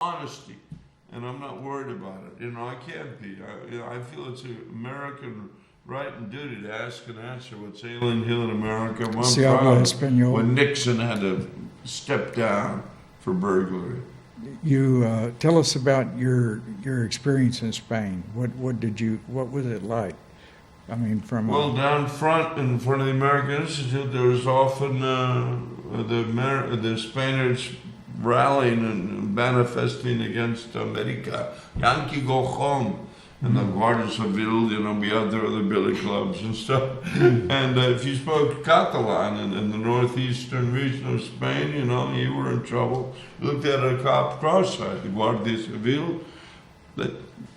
honesty, and I'm not worried about it. I can't be. I feel it's an American right and duty to ask and answer what's ailing here in America. Se habla español. When Nixon had to step down for burglary. You tell us about your experience in Spain. What was it like? I mean, down front in front of the American Institute, there was often the Spaniards rallying and manifesting against America. Yankee go home. And the Guardia Civil, we had their other billy clubs and stuff. And if you spoke Catalan in the northeastern region of Spain, you were in trouble. You looked at a cop cross-eyed, the Guardia Civil, they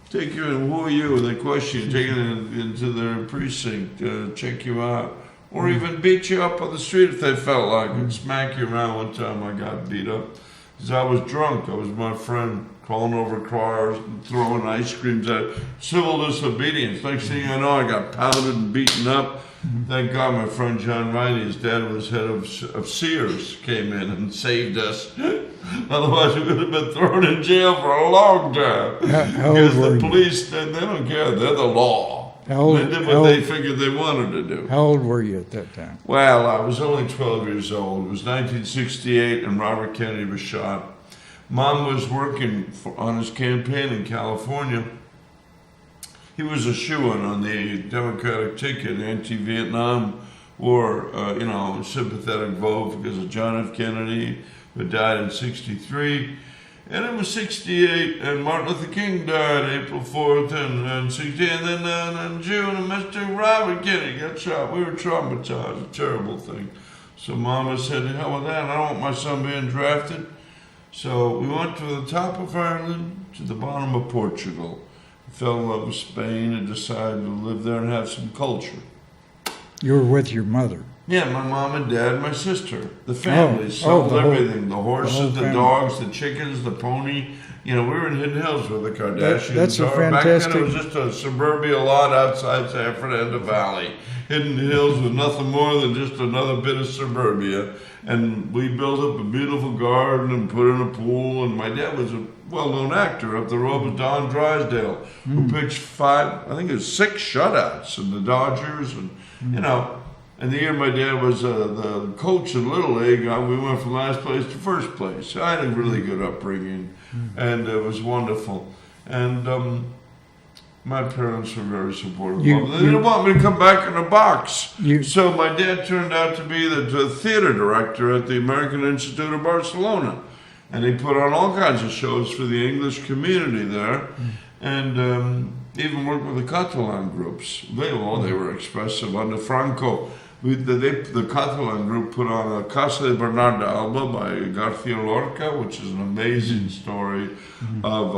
take you in, who are you? They question you, take you into their precinct, check you out. Or even beat you up on the street if they felt like it. Smack you around. One time I got beat up because I was drunk. I was my friend crawling over cars and throwing ice creams at civil disobedience. Next thing I know, I got pounded and beaten up. Thank God my friend John Riley, his dad was head of Sears, came in and saved us. Otherwise, we would have been thrown in jail for a long time. Because the police, they don't care. They're the law. They did what they figured they wanted to do. How old were you at that time? Well, I was only 12 years old. It was 1968, and Robert Kennedy was shot. Mom was working on his campaign in California. He was a shoo-in on the Democratic ticket, anti-Vietnam War, sympathetic vote because of John F. Kennedy, who died in 63. And it was 68, and Martin Luther King died April 4th, and 68, and then in June, Mr. Robert Kennedy got shot. We were traumatized, a terrible thing. So Mama said, the hell with that, I don't want my son being drafted. So we went to the top of Ireland, to the bottom of Portugal. Fell in love with Spain and decided to live there and have some culture. You were with your mother? Yeah, my mom and dad, my sister. The family sold everything. The horses, the dogs, the chickens, the pony. We were in Hidden Hills with the Kardashians. That's a fantastic... Back then it was just a suburbia lot outside San Fernando Valley. Hidden Hills was nothing more than just another bit of suburbia. And we built up a beautiful garden and put in a pool. And my dad was a well-known actor. Up the road was Don Drysdale, who pitched 6 shutouts in the Dodgers. And, and the year my dad was the coach in Little League, we went from last place to first place. I had a really good upbringing, and it was wonderful. And my parents were very supportive. They didn't want me to come back in a box. So my dad turned out to be the theater director at the American Institute of Barcelona. And he put on all kinds of shows for the English community there. And even worked with the Catalan groups. They were expressive. Under Franco, the Catalan group put on a Casa de Bernarda Alba by Garcia Lorca, which is an amazing story of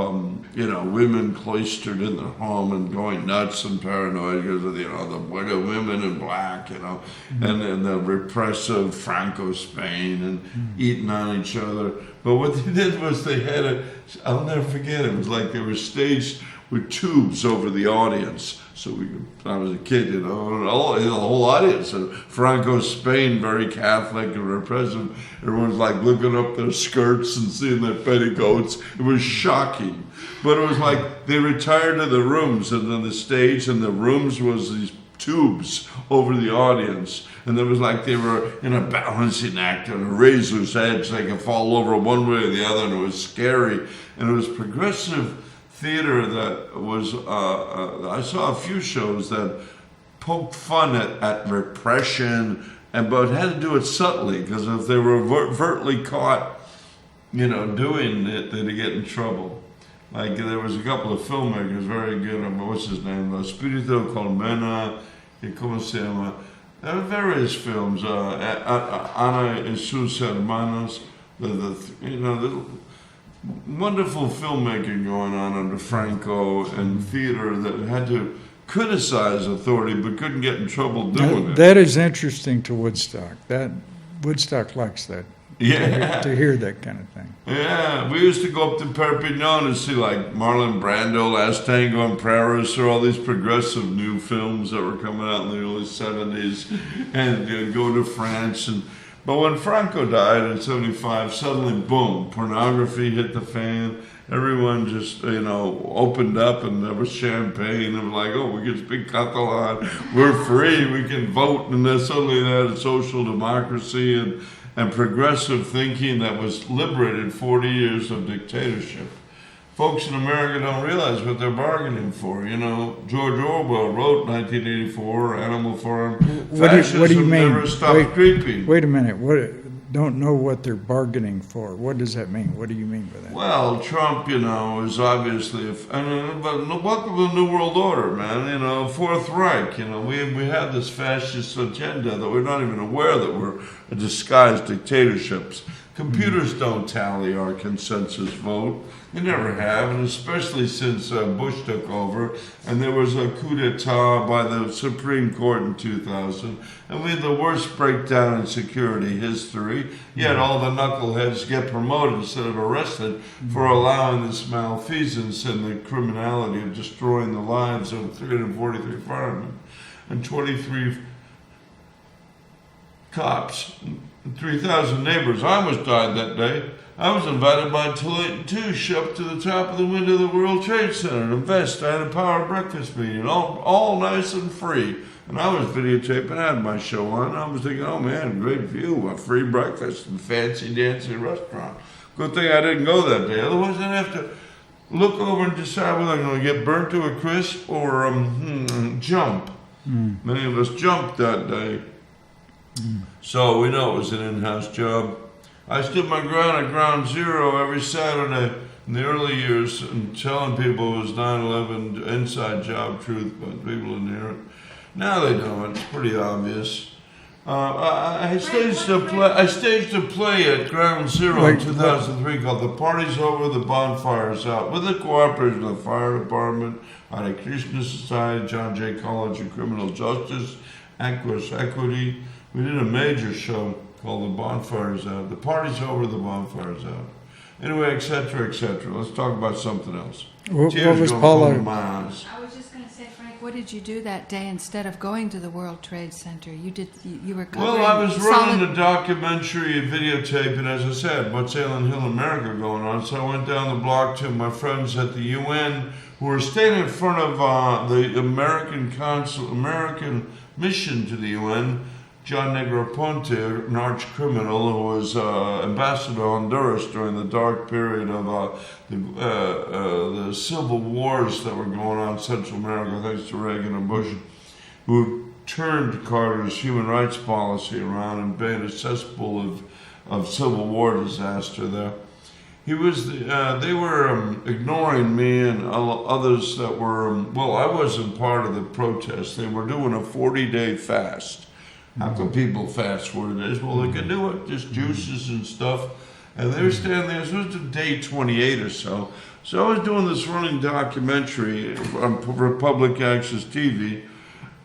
women cloistered in their home and going nuts and paranoid because of the women in black, and then the repressive Franco Spain and eating on each other. But what they did was they had I'll never forget it. It was like they were staged with tubes over the audience. So I was a kid, the whole audience. And Franco Spain, very Catholic and repressive. Everyone's like looking up their skirts and seeing their petticoats. It was shocking. But it was like they retired to the rooms, and then the stage and the rooms was these tubes over the audience. And there was like they were in a balancing act on a razor's edge. They could fall over one way or the other, and it was scary. And it was progressive theater that was, I saw a few shows that poked fun at repression, but had to do it subtly, because if they were overtly caught, doing it, they'd get in trouble. Like there was a couple of filmmakers very good, what's his name, Spirito Colmena, ¿cómo se llama? There were various films, Ana y sus hermanas, the wonderful filmmaking going on under Franco and theater that had to criticize authority but couldn't get in trouble doing it. That is interesting to Woodstock. Woodstock likes that. Yeah. To hear that kind of thing. Yeah, we used to go up to Perpignan and see like Marlon Brando, Last Tango in Paris, or all these progressive new films that were coming out in the early 70s, and go to France. But when Franco died in 75, suddenly, boom, pornography hit the fan, everyone just, opened up, and there was champagne, and like, oh, we can speak Catalan, we're free, we can vote, and then suddenly they had a social democracy and progressive thinking that was liberated 40 years of dictatorship. Folks in America don't realize what they're bargaining for. George Orwell wrote 1984, Animal Farm. What do you mean? Never stopped creeping. Wait a minute. Don't know what they're bargaining for. What does that mean? What do you mean by that? Well, Trump, is obviously, but welcome to the New World Order, man. Fourth Reich. We have this fascist agenda that we're not even aware that we're disguised dictatorships. Computers don't tally our consensus vote. They never have, and especially since Bush took over, and there was a coup d'etat by the Supreme Court in 2000, and we had the worst breakdown in security history. Yet all the knuckleheads get promoted instead of arrested for allowing this malfeasance and the criminality of destroying the lives of 343 firemen and 23 cops. 3,000 neighbors. I almost died that day. I was invited by Touche up to the top of the window of the World Trade Center to invest. I had a power breakfast meeting, all nice and free. And I was videotaping, I had my show on. I was thinking, oh man, great view, a free breakfast and fancy dancy restaurant. Good thing I didn't go that day. Otherwise, I'd have to look over and decide whether I'm going to get burnt to a crisp or jump. Many of us jumped that day. So we know it was an in-house job. I stood my ground at Ground Zero every Saturday in the early years and telling people it was 9/11 inside job truth, but people didn't hear it. Now they know it. It's pretty obvious. I staged a play at Ground Zero in 2003 called "The Party's Over, the Bonfire's Out," with the cooperation of the fire department, Hare Krishna Society, John Jay College of Criminal Justice, Aquas Equity. We did a major show called "The Bonfire's Out." The party's over, the bonfire's out. Anyway, etc., etc. Let's talk about something else. What was Paula? My eyes. I was just going to say, Frank, what did you do that day instead of going to the World Trade Center? You were covering. Well, I was running a documentary, a videotape, and as I said, what's Alien Hill America going on? So I went down the block to my friends at the UN who were standing in front of the American mission to the UN. John Negroponte, an arch criminal who was ambassador to Honduras during the dark period of the civil wars that were going on in Central America, thanks to Reagan and Bush, who turned Carter's human rights policy around and made a cesspool of civil war disaster there. They were ignoring me and others that were, I wasn't part of the protest. They were doing a 40-day fast. How can people fast 40 days? Well, they can do it, just juices and stuff. And they were standing there, so it was day 28 or so. So I was doing this running documentary on Republic Access TV.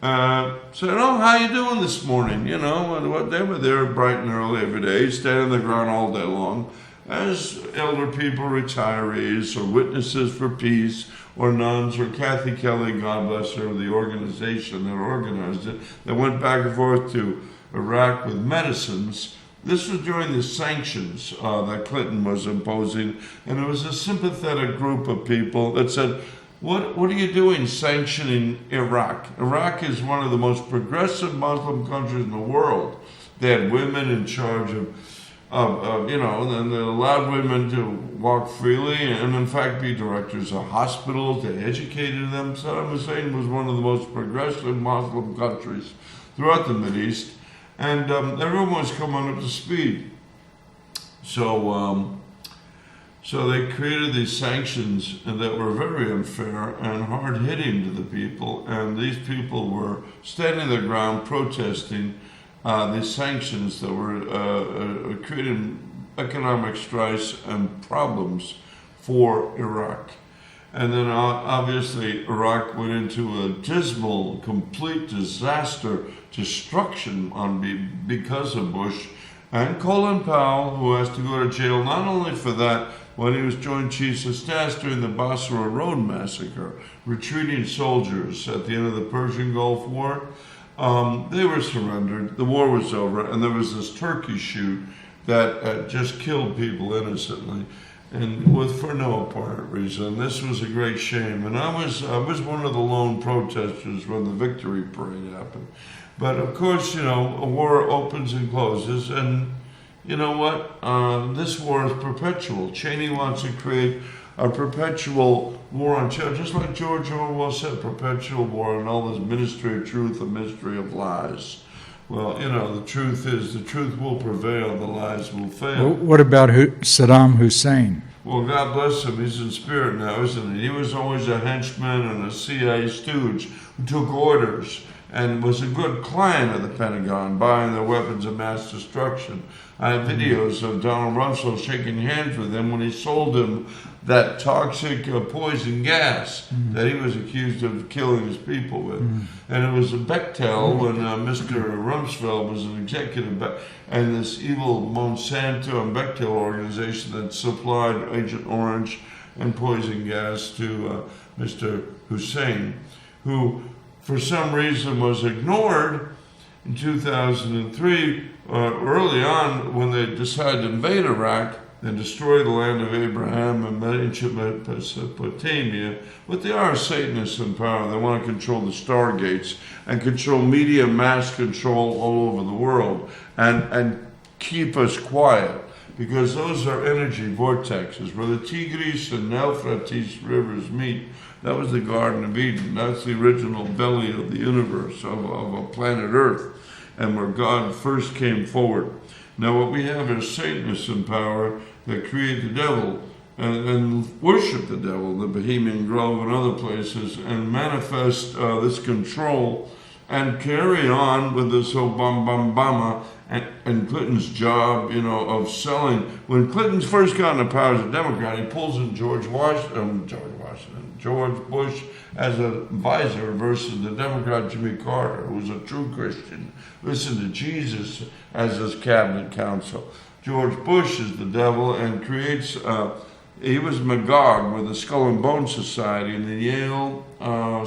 Said, oh, how you doing this morning? They were there bright and early every day, standing on the ground all day long. As elder people, retirees, or witnesses for peace, or nuns, or Kathy Kelly, God bless her, the organization that organized it, that went back and forth to Iraq with medicines. This was during the sanctions that Clinton was imposing, and it was a sympathetic group of people that said, what are you doing sanctioning Iraq? Iraq is one of the most progressive Muslim countries in the world. They had women in charge and they allowed women to walk freely and in fact be directors of hospitals. They educated them. Saddam Hussein was one of the most progressive Muslim countries throughout the Mideast, and everyone was coming up to speed. So they created these sanctions that were very unfair and hard-hitting to the people, and these people were standing their ground protesting these sanctions that were creating economic strife and problems for Iraq. And then obviously Iraq went into a dismal, complete disaster, destruction because of Bush and Colin Powell, who has to go to jail not only for that, when he was Joint Chiefs of Staff during the Basra Road massacre, retreating soldiers at the end of the Persian Gulf War. They were surrendered, the war was over, and there was this turkey shoot that just killed people innocently. and for no apparent reason. This was a great shame, and I was one of the lone protesters when the victory parade happened. But of course, a war opens and closes, and you know what? This war is perpetual. Cheney wants to create a perpetual war on terror, just like George Orwell said, perpetual war on all this ministry of truth and mystery of lies. Well, the truth is, the truth will prevail, the lies will fail. Well, what about Saddam Hussein? Well, God bless him, he's in spirit now, isn't he? He was always a henchman and a CIA stooge who took orders and was a good client of the Pentagon, buying their weapons of mass destruction. I have videos of Donald Rumsfeld shaking hands with him when he sold him that toxic poison gas that he was accused of killing his people with. And it was a Bechtel when Mr. Rumsfeld was an executive, and this evil Monsanto and Bechtel organization that supplied Agent Orange and poison gas to Mr. Hussein, who for some reason was ignored in 2003, early on when they decided to invade Iraq and destroy the land of Abraham and ancient Mesopotamia. But they are Satanists in power. They want to control the stargates and control media mass control all over the world and keep us quiet, because those are energy vortexes where the Tigris and Euphrates rivers meet. That was the Garden of Eden. That's the original belly of the universe, of planet Earth, and where God first came forward. Now what we have is Satanists in power that create the devil and worship the devil, the Bohemian Grove and other places, and manifest this control and carry on with this Obama and Clinton's job, of selling. When Clinton's first got into power as a Democrat, he pulls in George Bush as an advisor versus the Democrat Jimmy Carter, who was a true Christian. Listened to Jesus as his cabinet counsel. George Bush is the devil and creates, he was Magog with the Skull and Bone Society and the Yale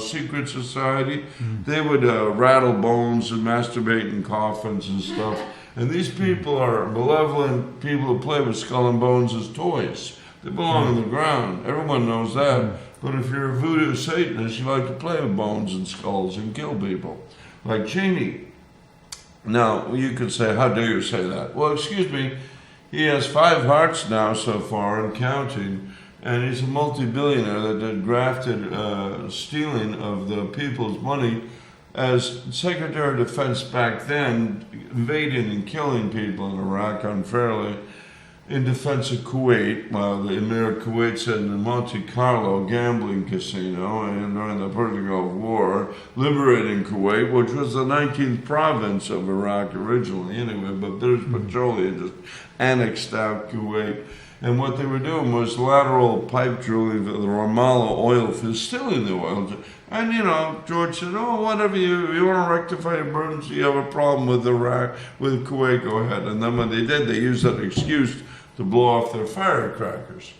Secret Society. They would rattle bones and masturbate in coffins and stuff. And these people are malevolent people who play with skull and bones as toys. They belong on the ground. Everyone knows that. But if you're a voodoo Satanist, you like to play with bones and skulls and kill people, like Cheney. Now, you could say, how dare you say that? Well, excuse me, he has 5 hearts now so far and counting, and he's a multi-billionaire that did grafted stealing of the people's money as Secretary of Defense back then, invading and killing people in Iraq unfairly in defense of Kuwait, while the Emir of Kuwait said in the Monte Carlo gambling casino and during the Persian Gulf War, liberating Kuwait, which was the 19th province of Iraq originally anyway, but British Petroleum just annexed out Kuwait. And what they were doing was lateral pipe drilling for the Ramallah oil field, stealing the oil. And, George said, oh, whatever, you want to rectify your burdens, you have a problem with Iraq, with Kuwait, go ahead. And then when they did, they used that excuse to blow off their firecrackers.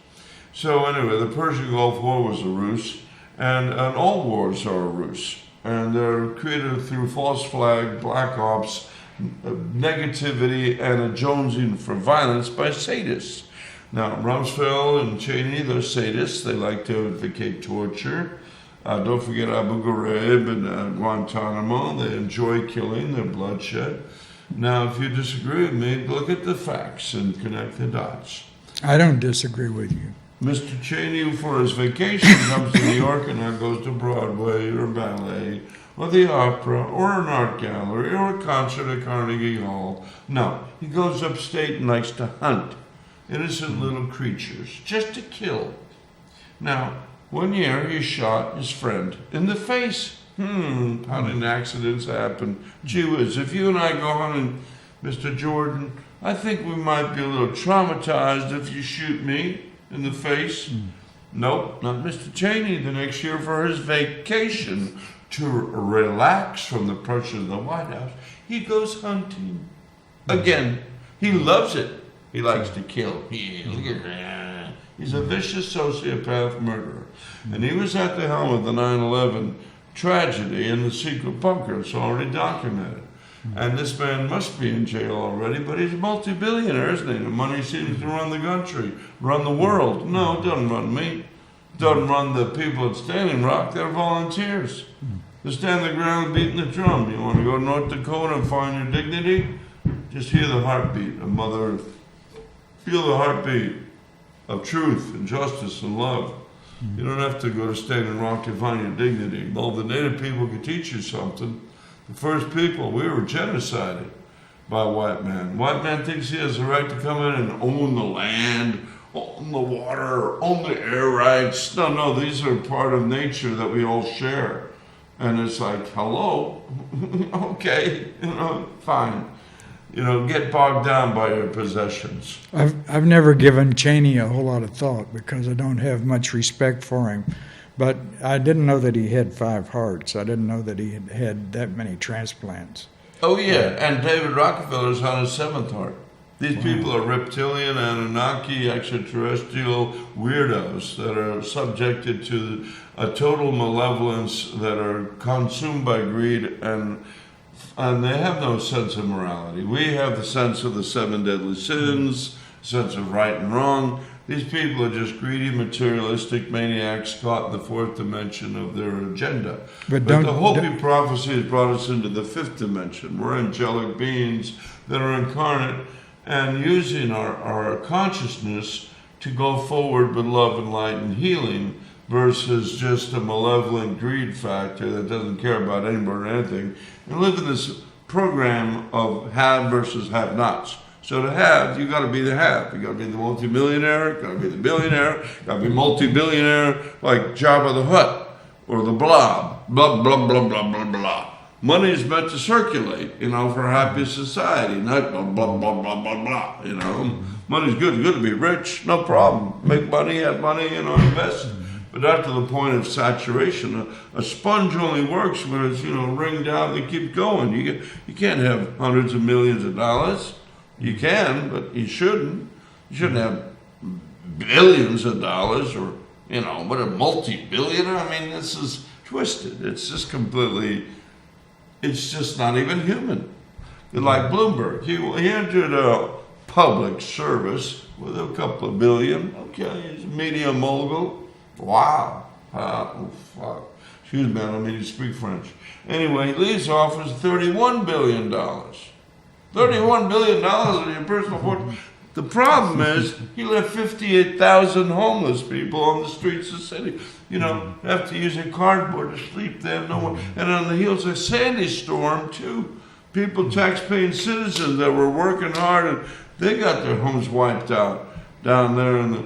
So anyway, the Persian Gulf War was a ruse, and all wars are a ruse. And they're created through false flag, black ops, negativity, and a jonesing for violence by sadists. Now, Rumsfeld and Cheney, they're sadists. They like to advocate torture. Don't forget Abu Ghraib and Guantanamo. They enjoy killing, their bloodshed. Now, if you disagree with me, look at the facts and connect the dots. I don't disagree with you. Mr. Cheney, for his vacation, comes to New York and now goes to Broadway or ballet or the opera or an art gallery or a concert at Carnegie Hall. No, he goes upstate and likes to hunt innocent little creatures just to kill. Now, one year he shot his friend in the face. Hunting accidents happen. Gee whiz, if you and I go hunting, Mr. Jordan, I think we might be a little traumatized if you shoot me in the face. Nope, not Mr. Cheney. The next year for his vacation to relax from the pressure of the White House, he goes hunting. Again, he loves it. He likes to kill. Look at that. He's a vicious sociopath murderer. And he was at the helm of the 9/11 tragedy in the secret bunker. It's already documented. And this man must be in jail already, but he's a multi-billionaire, isn't he? The money seems to run the country, run the world. No, it doesn't run me. It doesn't run the people at Standing Rock. They're volunteers. They stand the ground beating the drum. You want to go to North Dakota and find your dignity? Just hear the heartbeat of Mother Earth. Feel the heartbeat of truth and justice and love. You don't have to go to Standing Rock to find your dignity. Though the native people could teach you something. The first people, we were genocided by white man. White man thinks he has the right to come in and own the land, own the water, own the air rights. No, these are part of nature that we all share. And it's like, hello, okay, fine. Get bogged down by your possessions. I've never given Cheney a whole lot of thought because I don't have much respect for him. But I didn't know that he had 5 hearts. I didn't know that he had had that many transplants. Oh, yeah, and David Rockefeller's on his 7th heart. These people are reptilian, Anunnaki, extraterrestrial weirdos that are subjected to a total malevolence, that are consumed by greed, and they have no sense of morality. We have the sense of the 7 deadly sins, sense of right and wrong. These people are just greedy, materialistic maniacs caught in the 4th dimension of their agenda. But the Hopi prophecy has brought us into the 5th dimension. We're angelic beings that are incarnate and using our consciousness to go forward with love and light and healing versus just a malevolent greed factor that doesn't care about anybody or anything, and live in this program of have versus have-nots. So to have, you got to be the have. You got to be the multi-millionaire, got to be the billionaire, got to be multi-billionaire like Jabba the Hutt or the Blob. Blah, blah, blah, blah, blah, blah. Money is meant to circulate, for a happy society, not blah, blah, blah, blah, blah, blah, Money's good. It's good to be rich, no problem. Make money, have money, invest. But not to the point of saturation. A sponge only works when it's, ringed out and it keeps going. You can't have hundreds of millions of dollars. You can, but you shouldn't. You shouldn't have billions of dollars or, what a multi-billionaire. I mean, this is twisted. It's just completely, it's just not even human. Like Bloomberg, he entered a public service with a couple of billion. Okay, he's a media mogul. Wow. Fuck. Excuse me, I don't mean to speak French. Anyway, he leaves office $31 billion. $31 billion in your personal fortune. The problem is he left 58,000 homeless people on the streets of the city. Have to use a cardboard to sleep. They have no one. And on the heels of Sandy storm, too, people, taxpaying citizens that were working hard, and they got their homes wiped out down there in the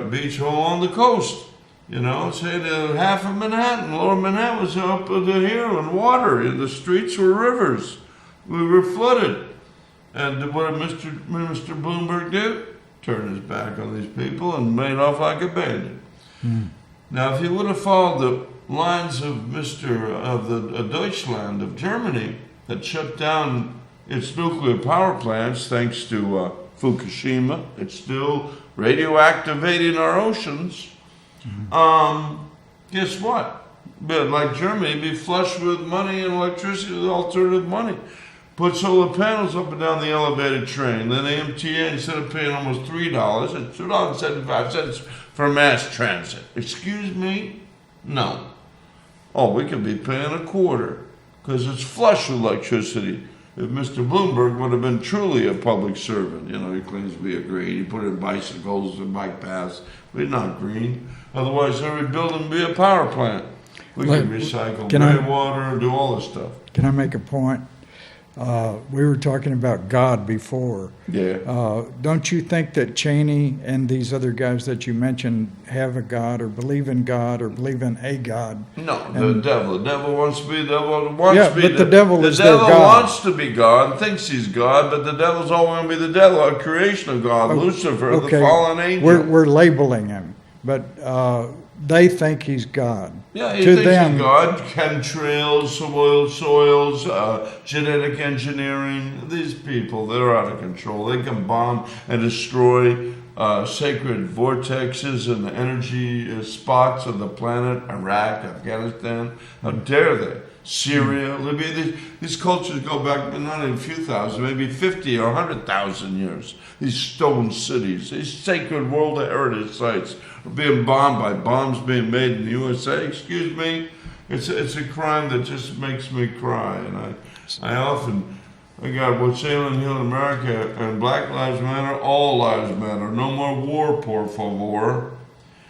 beach hole on the coast. Say half of Manhattan, lower Manhattan was up to here in water. The streets were rivers. We were flooded. And what did Minister Bloomberg do? Turn his back on these people and made off like a bandit. Now, if he would have followed the lines of the Deutschland of Germany that shut down its nuclear power plants thanks to Fukushima, it's still radioactivating our oceans. Guess what? But like Germany, be flush with money and electricity with alternative money. Put solar panels up and down the elevated train. Then the MTA, instead of paying almost $3, it's $2.75 for mass transit. Excuse me? No. Oh, we could be paying a quarter because it's flush with electricity. If Mr. Bloomberg would have been truly a public servant, he claims to be a green. He put in bicycles and bike paths, but he's not green. Otherwise, every building would be a power plant. We could recycle gray water and do all this stuff. Can I make a point? We were talking about God before. Yeah. Don't you think that Cheney and these other guys that you mentioned have a God or believe in God or believe in a God? No, the devil. The devil wants to be the devil. The devil is their God. The devil wants to be God, thinks he's God, but the devil's always going to be the devil, a creation of God, Lucifer, the fallen angel. We're labeling him, but they think he's God. Yeah, he thinks he's God. Chemtrails, soils, genetic engineering. These people, they're out of control. They can bomb and destroy sacred vortexes and the energy spots of the planet, Iraq, Afghanistan. How dare they? Syria, Libya. These cultures go back not even a few thousand, maybe 50 or 100,000 years. These stone cities, these sacred World Heritage sites are being bombed by bombs being made in the USA. Excuse me, it's a crime that just makes me cry. And I got what's ailing here in America, and Black Lives Matter, all lives matter. No more war, por favor.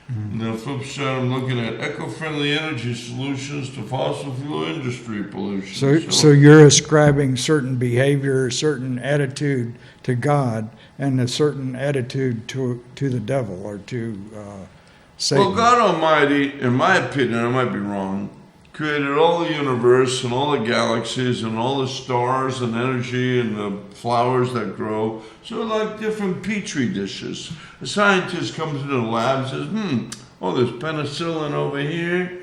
And the flip side, I'm looking at eco-friendly energy solutions to fossil fuel industry pollution. So you're ascribing certain behavior, a certain attitude to God, and a certain attitude to the devil or to Satan. Well, God Almighty, in my opinion, I might be wrong, created all the universe and all the galaxies and all the stars and energy and the flowers that grow. So like different petri dishes. A scientist comes into the lab and says, oh, there's penicillin over here.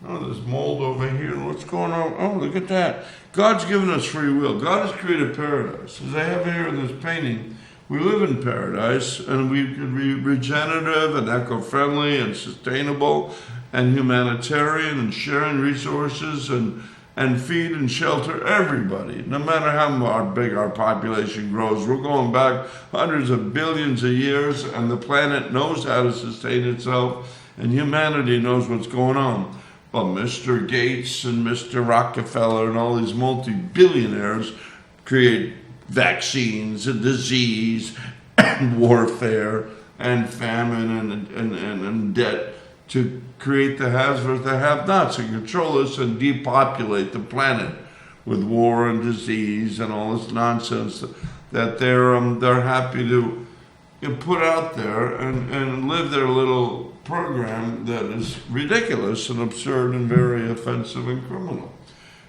Oh, there's mold over here. What's going on? Oh, look at that. God's given us free will. God has created paradise. As I have here in this painting, we live in paradise, and we can be regenerative and eco-friendly and sustainable and humanitarian and sharing resources and feed and shelter everybody. No matter how big our population grows, we're going back hundreds of billions of years, and the planet knows how to sustain itself, and humanity knows what's going on. But Mr. Gates and Mr. Rockefeller and all these multi-billionaires create vaccines and disease and warfare and famine and debt to create the haves versus the have-nots and control us and depopulate the planet with war and disease and all this nonsense that they're happy to put out there and live their little program that is ridiculous and absurd and very offensive and criminal.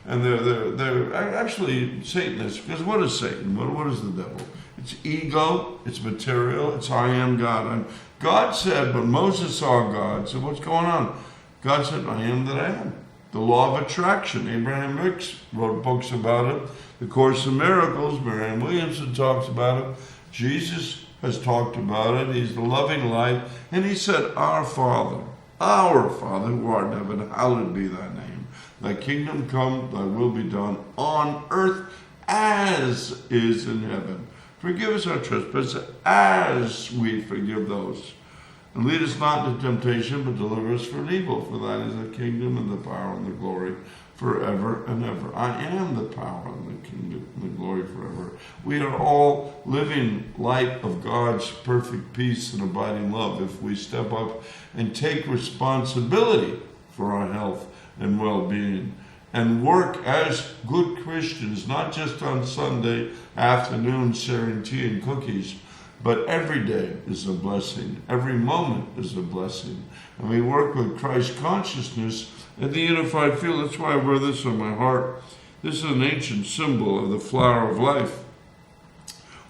And they're actually Satanists, because what is Satan? What is the devil? It's ego, it's material, it's I am God. God said, when Moses saw God, said, what's going on? God said, I am that I am. The law of attraction. Abraham Hicks wrote books about it. The Course in Miracles, Marianne Williamson talks about it. Jesus has talked about it. He's the loving light. And he said, our Father who art in heaven, hallowed be thy name. Thy kingdom come, thy will be done on earth as is in heaven. Forgive us our trespasses as we forgive those. And lead us not into temptation, but deliver us from evil. For thine is the kingdom and the power and the glory forever and ever. I am the power and the kingdom and the glory forever. We are all living light of God's perfect peace and abiding love if we step up and take responsibility for our health and well-being and work as good Christians, not just on Sunday afternoon sharing tea and cookies, but every day is a blessing. Every moment is a blessing. And we work with Christ consciousness at the unified field. That's why I wear this on my heart. This is an ancient symbol of the flower of life,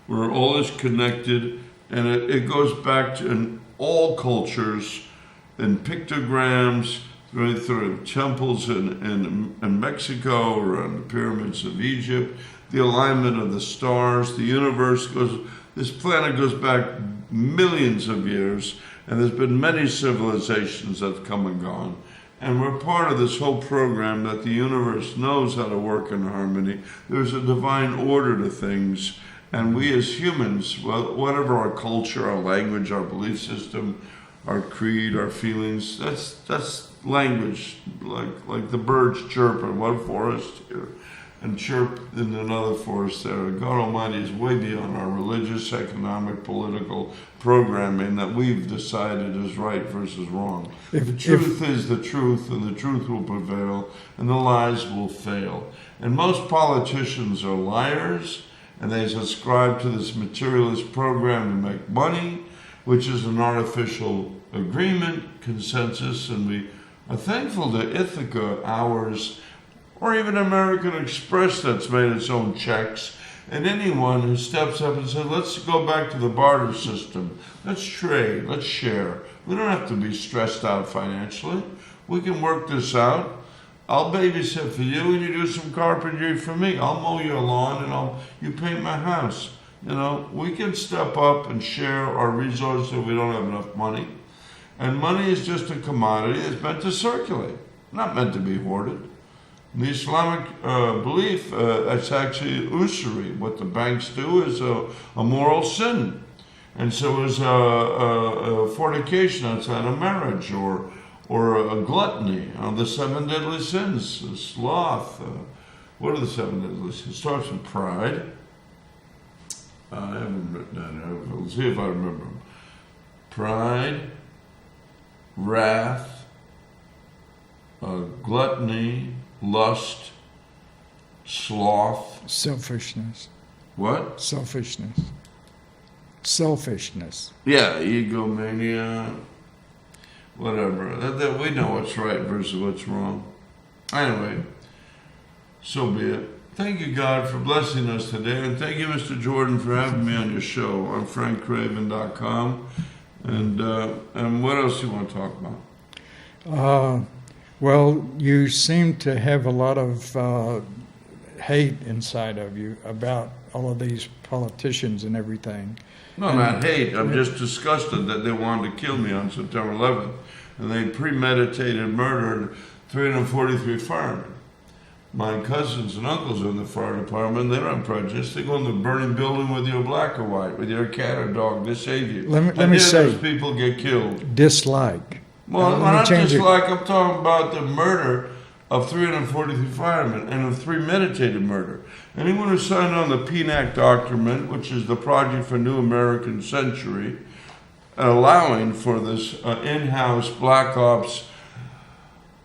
where all is connected, and it goes back to in all cultures, in pictograms, right through temples in Mexico or on the pyramids of Egypt, the alignment of the stars, the universe this planet goes back millions of years, and there's been many civilizations that have come and gone. And we're part of this whole program that the universe knows how to work in harmony. There's a divine order to things, and we as humans, well, whatever our culture, our language, our belief system, our creed, our feelings, that's language, like the birds chirp in one forest here and chirp in another forest there. God Almighty is way beyond our religious, economic, political programming that we've decided is right versus wrong. The truth is the truth, and the truth will prevail, and the lies will fail. And most politicians are liars, and they subscribe to this materialist program to make money, which is an artificial agreement, consensus, and we are thankful to Ithaca, ours, or even American Express that's made its own checks, and anyone who steps up and says, let's go back to the barter system, let's trade, let's share. We don't have to be stressed out financially. We can work this out. I'll babysit for you and you do some carpentry for me. I'll mow your lawn and you paint my house. You know, we can step up and share our resources if we don't have enough money. And money is just a commodity that's meant to circulate, not meant to be hoarded. In the Islamic belief, it's actually usury. What the banks do is a moral sin. And so is fornication outside of marriage, or a gluttony, the 7 deadly sins, sloth. What are the 7 deadly sins? It starts with pride. I haven't written that down. Let's see if I remember them. Pride, wrath, gluttony, lust, sloth. Selfishness. What? Selfishness. Selfishness. Yeah, egomania, whatever. We know what's right versus what's wrong. Anyway, so be it. Thank you, God, for blessing us today. And thank you, Mr. Jordan, for having me on your show on frankcraven.com. And what else do you want to talk about? Well, you seem to have a lot of hate inside of you about all of these politicians and everything. No, not hate. I'm just disgusted that they wanted to kill me on September 11th. And they premeditated murdered 343 firemen. My cousins and uncles are in the fire department. They don't prejudice. They go in the burning building whether you're black or white, whether you're a cat or dog. They save you. Let me say, those people get killed. Dislike. Well, Let me not change just it. like I'm talking about the murder of 343 firemen and of premeditated murder. Anyone who signed on the PNAC document, which is the Project for New American Century, allowing for this in-house black ops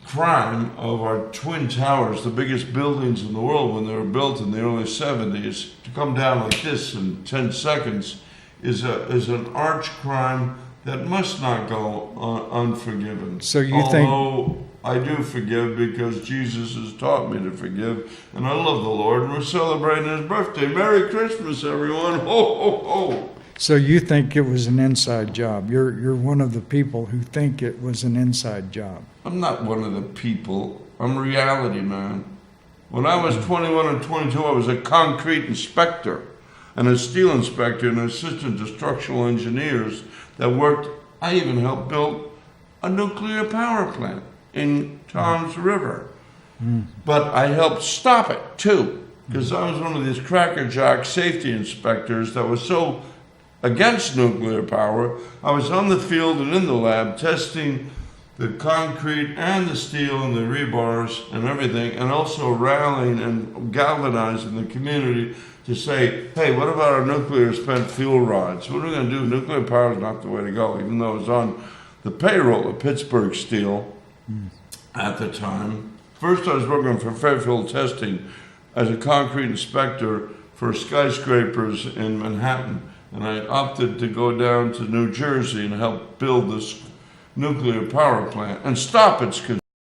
crime of our Twin Towers, the biggest buildings in the world when they were built in the early 70s, to come down like this in 10 seconds is an arch crime that must not go unforgiven. So you Although I do forgive because Jesus has taught me to forgive, and I love the Lord, and we're celebrating His birthday. Merry Christmas, everyone! Ho, ho, ho! So you think it was an inside job? You're one of the people who think it was an inside job. I'm not one of the people. I'm a reality man. When I was 21 and 22, I was a concrete inspector and a steel inspector and assistant to structural engineers that worked. I even helped build a nuclear power plant in Tom's River. But I helped stop it too, because I was one of these crackerjack safety inspectors that was so against nuclear power. I was on the field and in the lab testing the concrete and the steel and the rebars and everything, and also rallying and galvanizing the community to say, hey, what about our nuclear spent fuel rods? What are we going to do? Nuclear power is not the way to go, even though it was on the payroll of Pittsburgh Steel at the time. First, I was working for Fairfield Testing as a concrete inspector for skyscrapers in Manhattan. And I opted to go down to New Jersey and help build this nuclear power plant and stop its